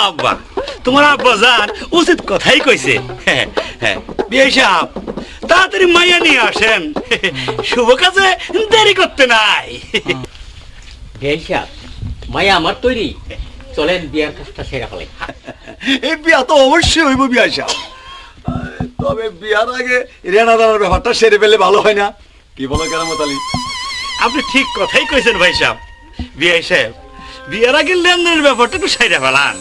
আব্বা, তোমার আব্বা জান উচিত কথাই কইছে। হ্যাঁ হ্যাঁ, বিয়ে সাহেব তাড়াতাড়ি মাইয়া নিয়ে আসেন, শুভ কাজে দেরি করতে নাই। বেশা মায়া আমার তৈরি, চলেন বিয়ার কাজটা সেরা ফেলে। এই বিয়া তো অবশ্যই হইব বিয়া সাহেব, তবে বিয়ার আগে রেনা দানার ব্যাপারটা সেরে ফেলে ভালো হয় না? কি বলো কেরামত আলী? আপনি ঠিক কথাই কইছেন ভাই সাহেব। বিয়ে সাহেব বিয়ের আগে লেনদেনের ব্যাপারটা একটু সাইডা ফেলান।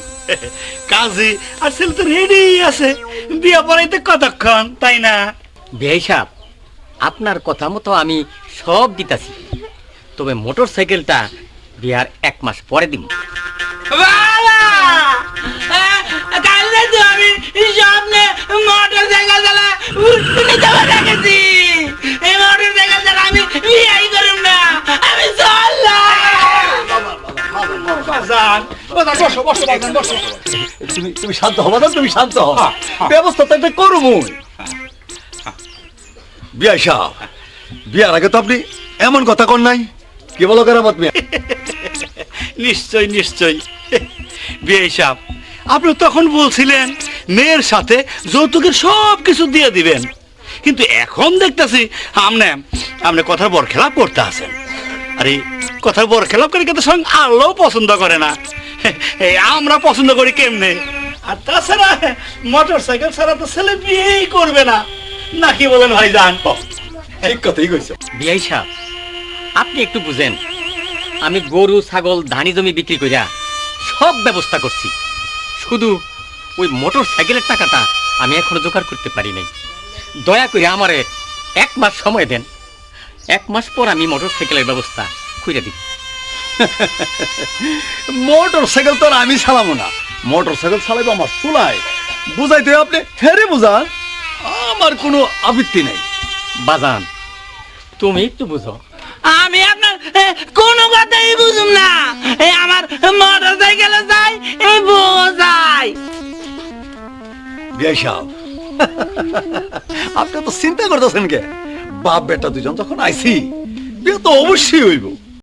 কাজী আর ছেলে তো রেডি আছে, বিয়া পড়াইতে কতক্ষণ, তাই না? বেশা আপনার কথা মতো আমি সব দিতাছি, তবে মোটর সাইকেলটা বিয়ার 1 মাস পরে দিব। তুমি শান্ত হবা না, তুমি শান্ত হও, ব্যবস্থা তো একটা করবো। বিয়া সাহেব বিয়ার আগে তো আপনি এমন কথা কন নাই, কি বলো কেরামত মিয়া? নিশ্চয় নিশ্চয়। বিয়ে সাহেব আপনি তখন বলছিলেন মেয়ের সাথে যৌতুকের সব কিছু দিয়ে দিবেন, কিন্তু এখন দেখতেছি আপনি কথার বরখেলাপ করতে আছেন। আরে কথার বরখেলাপ করে কিন্তু সঙ্গে আল্লাহ পছন্দ করে না, এই আমরা পছন্দ করি কেমনে? আর তাছাড়া মোটর সাইকেল ছাড়া তো ছেলে বিয়েই করবে না, নাকি বলেন ভাইজান? ঠিক কথাই কইছো। বিয়াই সাহেব আপনি একটু বুঝেন, আমি গরু ছাগল ধানি জমি বিক্রি করিয়া সব ব্যবস্থা করছি, শুধু ওই মোটর সাইকেলের টাকাটা আমি এখনো জোগাড় করতে পারি নাই। দয়া করে আমারে 1 মাস সময় দেন, 1 মাস পর আমি মোটর সাইকেলের ব্যবস্থা করে দিব। মোটর সাইকেল তো আর আমি চালাবো না, মোটর সাইকেল চালাবো আমার চুলাই। বুঝাইতে আপনি হেরে বুঝান, আমার কোনো আপত্তি নেই। বাজান তুমি একটু বুঝো। আমি আপনার কোনো কথাই বুঝুম না, এই আমার মোটর সাইকেলে যাই, এই বোঝাই। বিয়া সাহেব আপনি তো চিন্তা করতেছেন কে? বাপ বেটা দুজন যখন আইছি, বিয়ে তো অবশ্যই হইব।